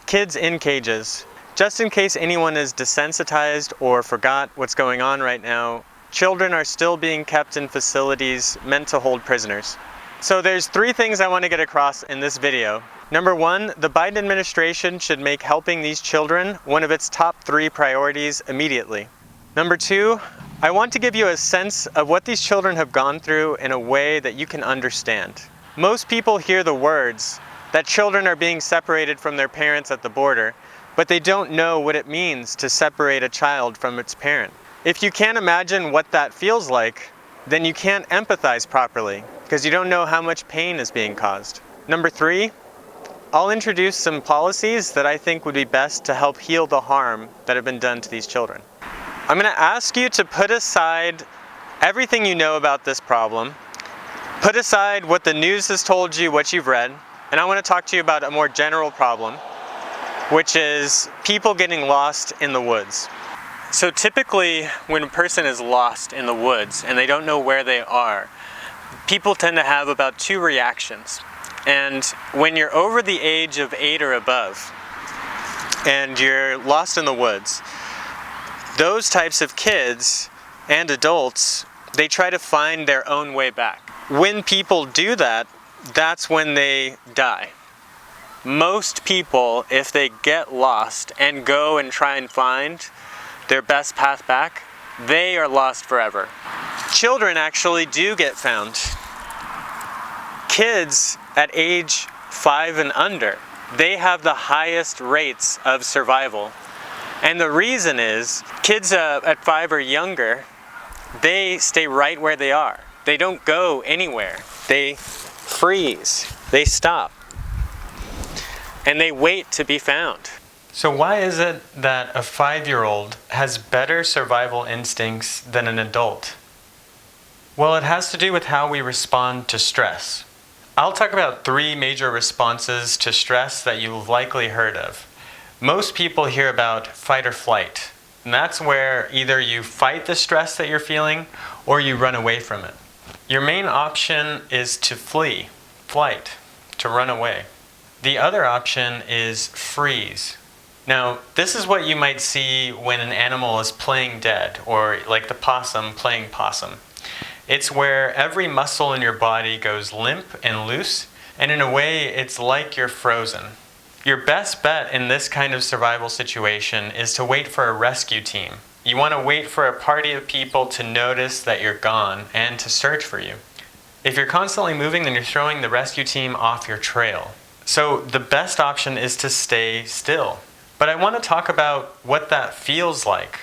Kids in cages. Just in case anyone is desensitized or forgot what's going on right now, children are still being kept in facilities meant to hold prisoners. So there's 3 things I want to get across in this video. Number 1, the Biden administration should make helping these children one of its top 3 priorities immediately. Number 2, I want to give you a sense of what these children have gone through in a way that you can understand. Most people hear the words that children are being separated from their parents at the border, but they don't know what it means to separate a child from its parent. If you can't imagine what that feels like, then you can't empathize properly, because you don't know how much pain is being caused. Number 3, I'll introduce some policies that I think would be best to help heal the harm that have been done to these children. I'm going to ask you to put aside everything you know about this problem, put aside what the news has told you, what you've read, and I want to talk to you about a more general problem, which is people getting lost in the woods. So typically, when a person is lost in the woods and they don't know where they are, people tend to have about 2 reactions. And when you're over the age of 8 or above, and you're lost in the woods, those types of kids and adults, they try to find their own way back. When people do that, that's when they die. Most people, if they get lost and go and try and find their best path back, they are lost forever. Children actually do get found. Kids at age 5 and under, they have the highest rates of survival. And the reason is, kids at 5 or younger, they stay right where they are. They don't go anywhere. They freeze. They stop. And they wait to be found. So why is it that a 5-year-old has better survival instincts than an adult? Well, it has to do with how we respond to stress. I'll talk about 3 major responses to stress that you've likely heard of. Most people hear about fight or flight, and that's where either you fight the stress that you're feeling or you run away from it. Your main option is to flee, flight, to run away. The other option is freeze. Now, this is what you might see when an animal is playing dead, or like the possum playing possum. It's where every muscle in your body goes limp and loose, and in a way, it's like you're frozen. Your best bet in this kind of survival situation is to wait for a rescue team. You want to wait for a party of people to notice that you're gone and to search for you. If you're constantly moving, then you're throwing the rescue team off your trail. So the best option is to stay still. But I want to talk about what that feels like.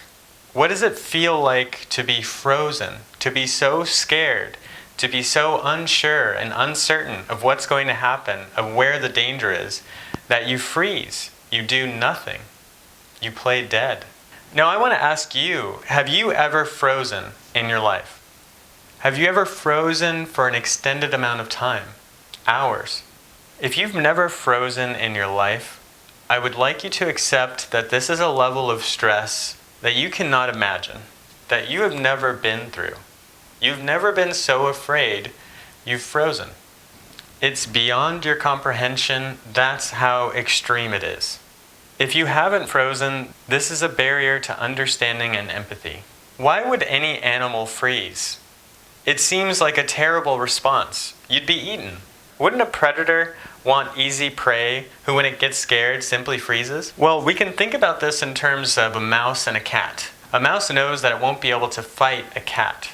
What does it feel like to be frozen, to be so scared, to be so unsure and uncertain of what's going to happen, of where the danger is, that you freeze, you do nothing, you play dead? Now I want to ask you, have you ever frozen in your life? Have you ever frozen for an extended amount of time? Hours? If you've never frozen in your life, I would like you to accept that this is a level of stress that you cannot imagine, that you have never been through. You've never been so afraid, you've frozen. It's beyond your comprehension. That's how extreme it is. If you haven't frozen, this is a barrier to understanding and empathy. Why would any animal freeze? It seems like a terrible response. You'd be eaten. Wouldn't a predator want easy prey who, when it gets scared, simply freezes? Well, we can think about this in terms of a mouse and a cat. A mouse knows that it won't be able to fight a cat.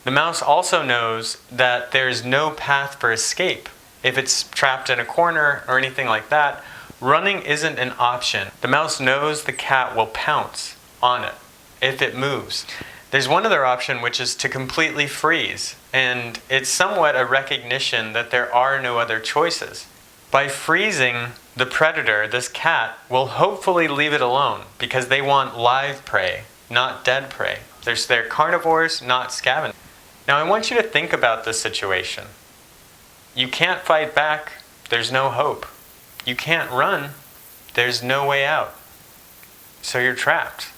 The mouse also knows that there's no path for escape. If it's trapped in a corner or anything like that, running isn't an option. The mouse knows the cat will pounce on it if it moves. There's one other option, which is to completely freeze, and it's somewhat a recognition that there are no other choices. By freezing, the predator, this cat, will hopefully leave it alone because they want live prey, not dead prey. They're carnivores, not scavengers. Now I want you to think about this situation. You can't fight back, there's no hope. You can't run, there's no way out. So you're trapped,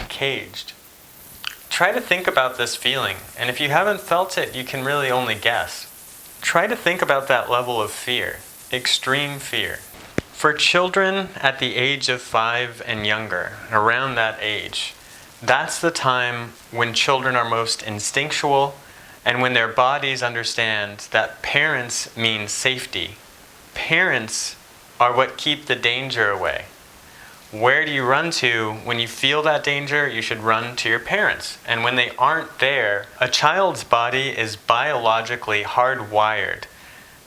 caged. Try to think about this feeling, and if you haven't felt it, you can really only guess. Try to think about that level of fear, extreme fear. For children at the age of 5 and younger, around that age, that's the time when children are most instinctual and when their bodies understand that parents mean safety. Parents are what keep the danger away. Where do you run to when you feel that danger? You should run to your parents. And when they aren't there, a child's body is biologically hardwired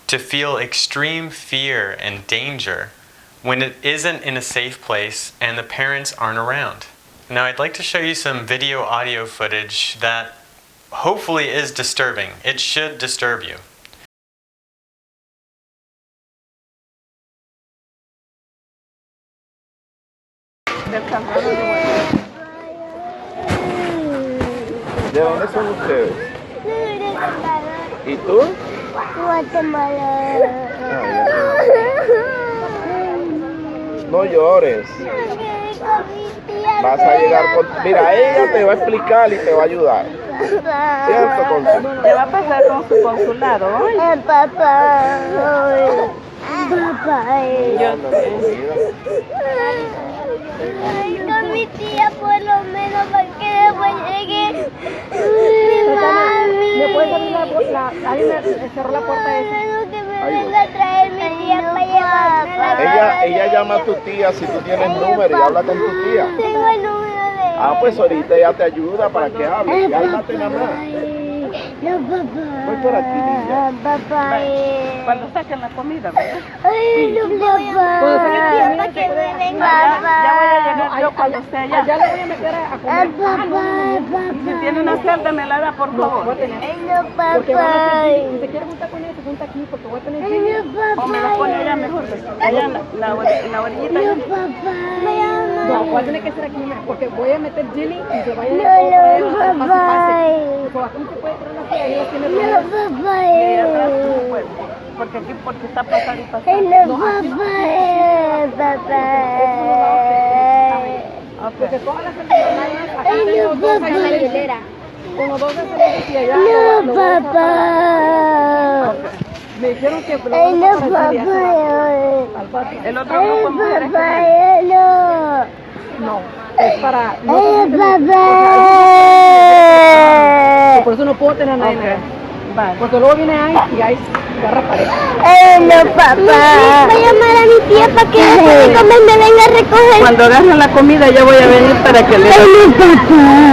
to feel extreme fear and danger when it isn't in a safe place and the parents aren't around. Now I'd like to show you some video audio footage that hopefully is disturbing. It should disturb you. ¿De dónde son ustedes? ¿Y tú? Guatemala. No llores. Vas a llegar con... Mira, ella te va a explicar y te va a ayudar. ¿Cierto, Consuelo? ¿Qué va a pasar con su consulado hoy? Papá. Papá. Ay, con mi tía por lo menos para que después llegue mi mami. ¿Me puedes abrir alguien me cerró la puerta esa? Que me venga a traer mi tía para llevarme. Ella llama a tu tía si tú tienes número y habla con tu tía. Tengo el número de ella. Ah, pues ahorita ella te ayuda para que hable. Cálmate nada más. No, papá. Voy por aquí, niña. Papá. Cuando saquen la comida, ¿verdad? Ay, no, papá. Para que me venga. Ya voy a llegar yo cuando esté allá. Ya le voy a meter a comer. Papá. Si tiene una celda, me la da, por favor. Ay, no, papá. Si se quiere juntar con ella, se junta aquí, porque voy a tener chile. O me la pone allá mejor. Allá en la orillita. No, papá. No, voy a tener que ser aquí, porque voy a meter Jilly y se vaya a No, papá. aquí se puede traer una silla y ella tiene No, ruedas. papá. Y atrás no puede. Porque aquí porque está pasando y pasando. Ay, no, papá. Papá. Porque todas las enfermedades acá Ay, tengo no, dos papá. aceleras. Como dos aceleras y allá. No, papá. Me dijeron que Ay, no, papá. el otro Ay, grupo de mujeres papá, que no. no, es para Ay, papá. por eso no puedo tener a nadie. Vale. Porque luego viene ahí y ahí agarra pared. Ay, no, papá. Voy a llamar a mi tía para que después de comer me venga a recoger. Cuando agarren la comida ya voy a venir para que le Ay, no, papá.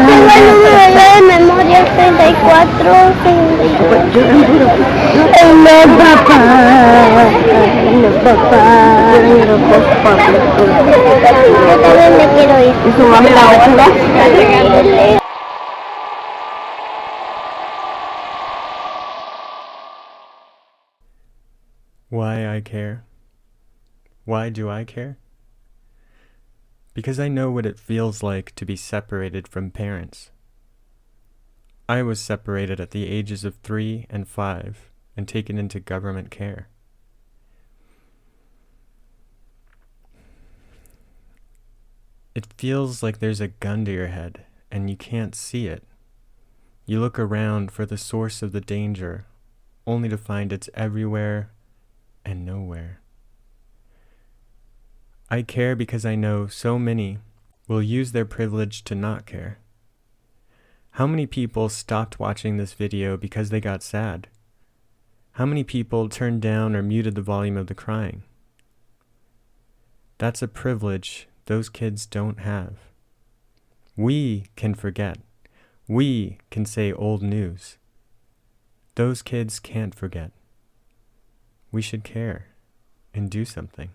Tengo el número yo de memoria 34. Ay, no, papá. Ay, no, papá. Yo también me quiero ir. ¿Y su mami la otra? Why I care? Why do I care? Because I know what it feels like to be separated from parents. I was separated at the ages of 3 and 5 and taken into government care. It feels like there's a gun to your head and you can't see it. You look around for the source of the danger, only to find it's everywhere and nowhere. I care because I know so many will use their privilege to not care. How many people stopped watching this video because they got sad? How many people turned down or muted the volume of the crying? That's a privilege those kids don't have. We can forget. We can say old news. Those kids can't forget. We should care and do something.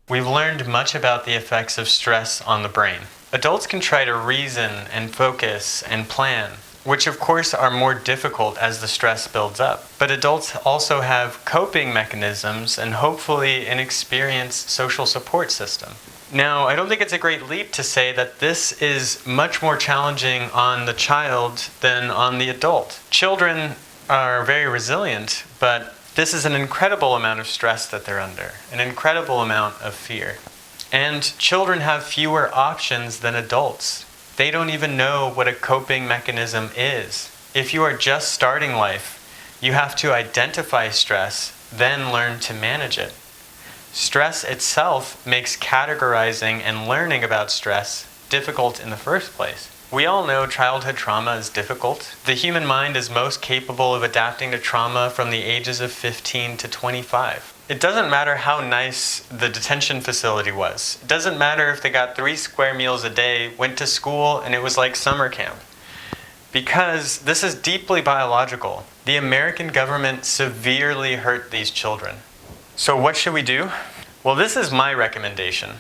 We've learned much about the effects of stress on the brain. Adults can try to reason and focus and plan, which of course are more difficult as the stress builds up. But adults also have coping mechanisms and hopefully an experienced social support system. Now, I don't think it's a great leap to say that this is much more challenging on the child than on the adult. Children are very resilient, but this is an incredible amount of stress that they're under, an incredible amount of fear. And children have fewer options than adults. They don't even know what a coping mechanism is. If you are just starting life, you have to identify stress, then learn to manage it. Stress itself makes categorizing and learning about stress difficult in the first place. We all know childhood trauma is difficult. The human mind is most capable of adapting to trauma from the ages of 15 to 25. It doesn't matter how nice the detention facility was. It doesn't matter if they got 3 square meals a day, went to school, and it was like summer camp. Because this is deeply biological. The American government severely hurt these children. So what should we do? Well, this is my recommendation.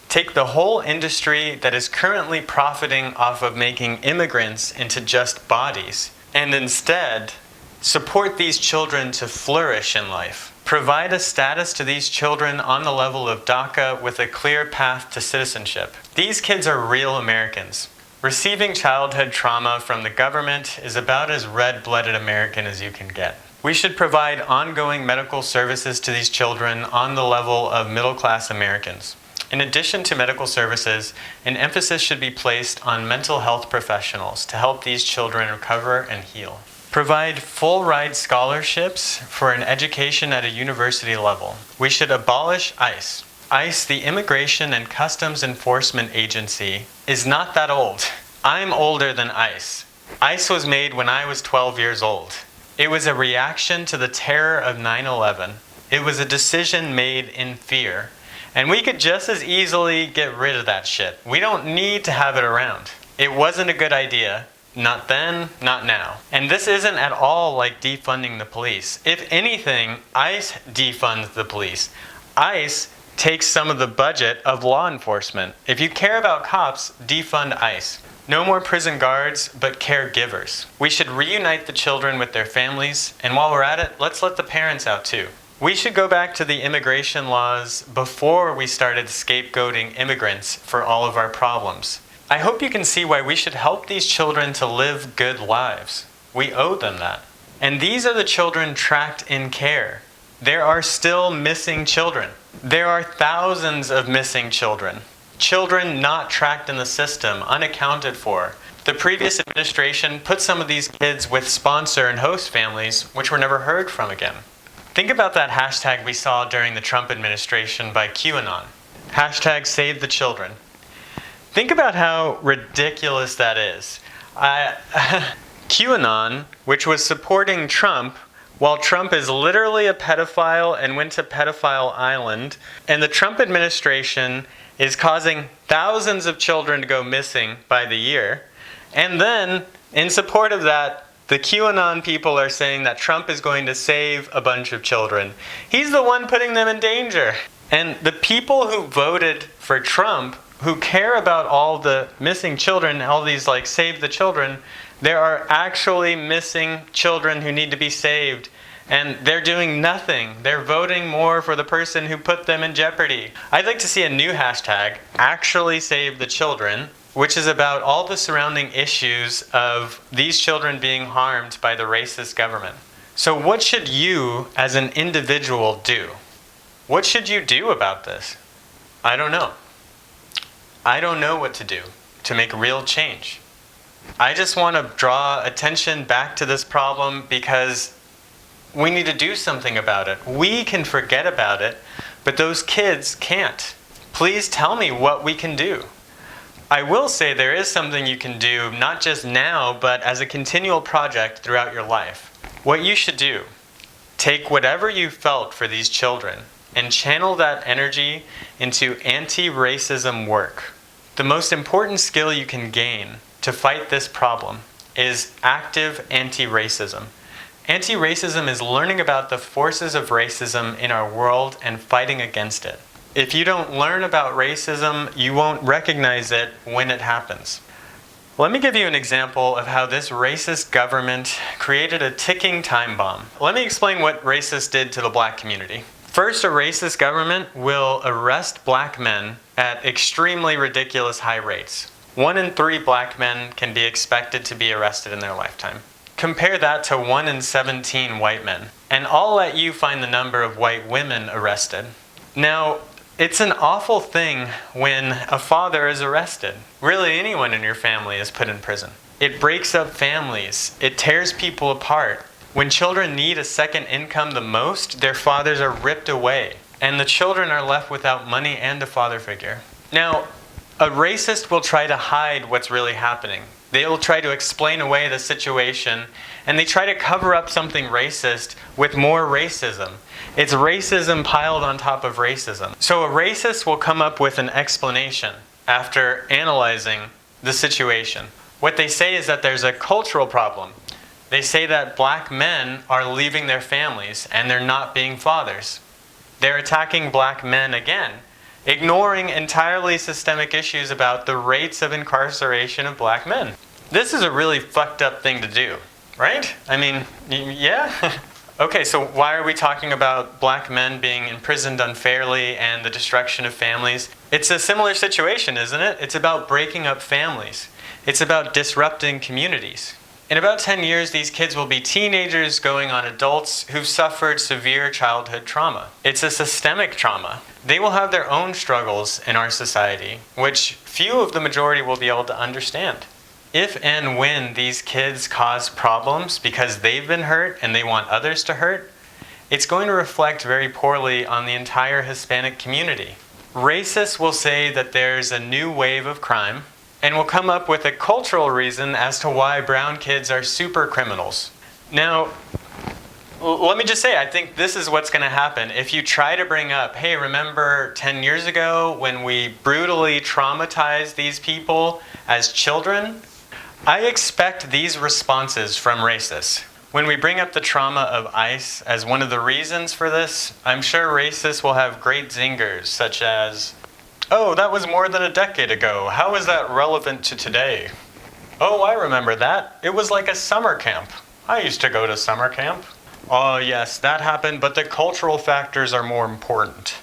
Take the whole industry that is currently profiting off of making immigrants into just bodies, and instead support these children to flourish in life. Provide a status to these children on the level of DACA with a clear path to citizenship. These kids are real Americans. Receiving childhood trauma from the government is about as red-blooded American as you can get. We should provide ongoing medical services to these children on the level of middle-class Americans. In addition to medical services, an emphasis should be placed on mental health professionals to help these children recover and heal. Provide full-ride scholarships for an education at a university level. We should abolish ICE. ICE, the Immigration and Customs Enforcement Agency, is not that old. I'm older than ICE. ICE was made when I was 12 years old. It was a reaction to the terror of 9/11. It was a decision made in fear. And we could just as easily get rid of that shit. We don't need to have it around. It wasn't a good idea. Not then, not now. And this isn't at all like defunding the police. If anything, ICE defunds the police. ICE takes some of the budget of law enforcement. If you care about cops, defund ICE. No more prison guards, but caregivers. We should reunite the children with their families, and while we're at it, let's let the parents out too. We should go back to the immigration laws before we started scapegoating immigrants for all of our problems. I hope you can see why we should help these children to live good lives. We owe them that. And these are the children tracked in care. There are still missing children. There are thousands of missing children. Children not tracked in the system, unaccounted for. The previous administration put some of these kids with sponsor and host families, which were never heard from again. Think about that hashtag we saw during the Trump administration by QAnon. Hashtag saveTheChildren. Think about how ridiculous that is. QAnon, which was supporting Trump, while Trump is literally a pedophile and went to Pedophile Island, and the Trump administration is causing thousands of children to go missing by the year. And then, in support of that, the QAnon people are saying that Trump is going to save a bunch of children. He's the one putting them in danger. And the people who voted for Trump, who care about all the missing children, all these like save the children, there are actually missing children who need to be saved. And they're doing nothing. They're voting more for the person who put them in jeopardy. I'd like to see a new hashtag, actually save the children, which is about all the surrounding issues of these children being harmed by the racist government. So what should you as an individual do? What should you do about this? I don't know. I don't know what to do to make real change. I just want to draw attention back to this problem because we need to do something about it. We can forget about it, but those kids can't. Please tell me what we can do. I will say there is something you can do, not just now, but as a continual project throughout your life. What you should do, take whatever you felt for these children and channel that energy into anti-racism work. The most important skill you can gain to fight this problem is active anti-racism. Anti-racism is learning about the forces of racism in our world and fighting against it. If you don't learn about racism, you won't recognize it when it happens. Let me give you an example of how this racist government created a ticking time bomb. Let me explain what racists did to the black community. First, a racist government will arrest black men at extremely ridiculous high rates. 1 in 3 black men can be expected to be arrested in their lifetime. Compare that to 1 in 17 white men. And I'll let you find the number of white women arrested. Now, it's an awful thing when a father is arrested. Really, anyone in your family is put in prison. It breaks up families. It tears people apart. When children need a second income the most, their fathers are ripped away. and the children are left without money and a father figure. Now, a racist will try to hide what's really happening. They will try to explain away the situation, and they try to cover up something racist with more racism. It's racism piled on top of racism. So a racist will come up with an explanation after analyzing the situation. What they say is that there's a cultural problem. They say that black men are leaving their families and they're not being fathers. They're attacking black men again, ignoring entirely systemic issues about the rates of incarceration of black men. This is a really fucked up thing to do, right? I mean, yeah? Okay, so why are we talking about black men being imprisoned unfairly and the destruction of families? It's a similar situation, isn't it? It's about breaking up families. It's about disrupting communities. In about 10 years, these kids will be teenagers going on adults who've suffered severe childhood trauma. It's a systemic trauma. They will have their own struggles in our society, which few of the majority will be able to understand. If and when these kids cause problems because they've been hurt and they want others to hurt, it's going to reflect very poorly on the entire Hispanic community. Racists will say that there's a new wave of crime and will come up with a cultural reason as to why brown kids are super criminals. Now, let me just say, I think this is what's going to happen. If you try to bring up, hey, remember 10 years ago when we brutally traumatized these people as children? I expect these responses from racists. When we bring up the trauma of ICE as one of the reasons for this, I'm sure racists will have great zingers, such as, oh, that was more than a decade ago. How is that relevant to today? Oh, I remember that. It was like a summer camp. I used to go to summer camp. Oh, yes, that happened, but the cultural factors are more important.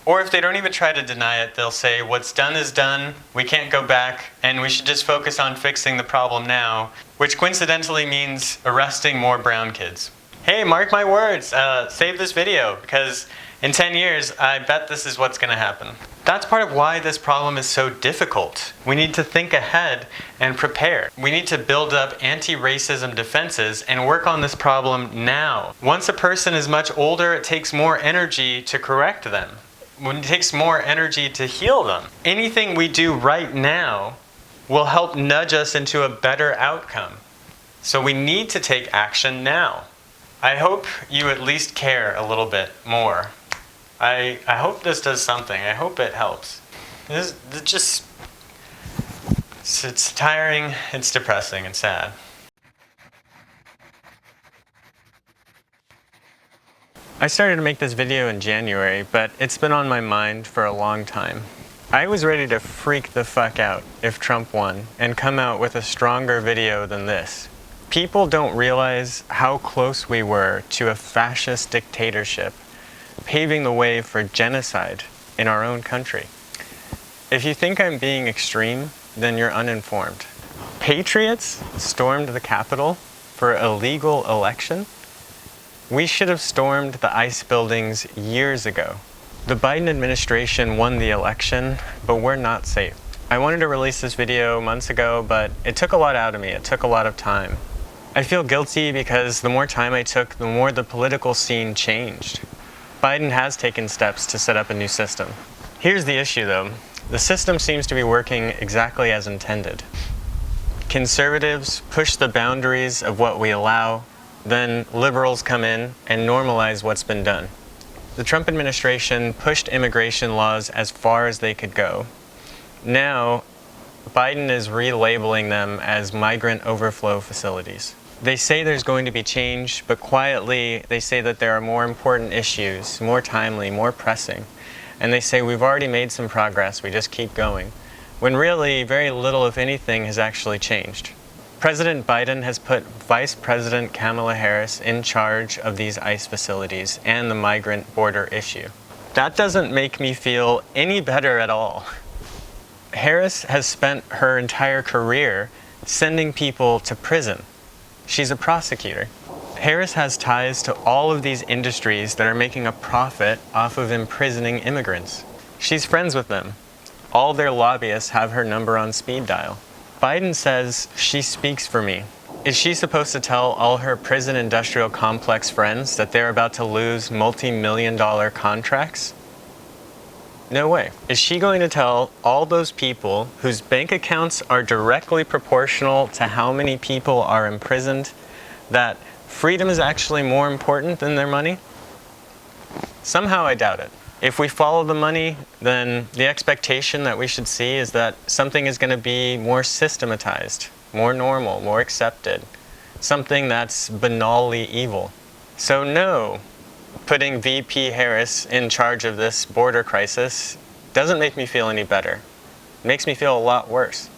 Or if they don't even try to deny it, they'll say, what's done is done, we can't go back, and we should just focus on fixing the problem now, which coincidentally means arresting more brown kids. Hey, mark my words, save this video, because in 10 years, I bet this is what's going to happen. That's part of why this problem is so difficult. We need to think ahead and prepare. We need to build up anti-racism defenses and work on this problem now. Once a person is much older, it takes more energy to correct them. It takes more energy to heal them. Anything we do right now will help nudge us into a better outcome. So we need to take action now. I hope you at least care a little bit more. I hope this does something. I hope it helps. It's tiring, it's depressing, and sad. I started to make this video in January, but it's been on my mind for a long time. I was ready to freak the fuck out if Trump won and come out with a stronger video than this. People don't realize how close we were to a fascist dictatorship, paving the way for genocide in our own country. If you think I'm being extreme, then you're uninformed. Patriots stormed the Capitol for a legal election? We should have stormed the ICE buildings years ago. The Biden administration won the election, but we're not safe. I wanted to release this video months ago, but it took a lot out of me. It took a lot of time. I feel guilty because the more time I took, the more the political scene changed. Biden has taken steps to set up a new system. Here's the issue though. The system seems to be working exactly as intended. Conservatives push the boundaries of what we allow, then liberals come in and normalize what's been done. The Trump administration pushed immigration laws as far as they could go. Now, Biden is relabeling them as migrant overflow facilities. They say there's going to be change, but quietly they say that there are more important issues, more timely, more pressing. And they say we've already made some progress, we just keep going. When really, very little, if anything, has actually changed. President Biden has put Vice President Kamala Harris in charge of these ICE facilities and the migrant border issue. That doesn't make me feel any better at all. Harris has spent her entire career sending people to prison. She's a prosecutor. Harris has ties to all of these industries that are making a profit off of imprisoning immigrants. She's friends with them. All their lobbyists have her number on speed dial. Biden says she speaks for me. Is she supposed to tell all her prison industrial complex friends that they're about to lose multi-million-dollar contracts? No way. Is she going to tell all those people whose bank accounts are directly proportional to how many people are imprisoned that freedom is actually more important than their money? Somehow I doubt it. If we follow the money, then the expectation that we should see is that something is going to be more systematized, more normal, more accepted, something that's banally evil. So no, putting VP Harris in charge of this border crisis doesn't make me feel any better. It makes me feel a lot worse.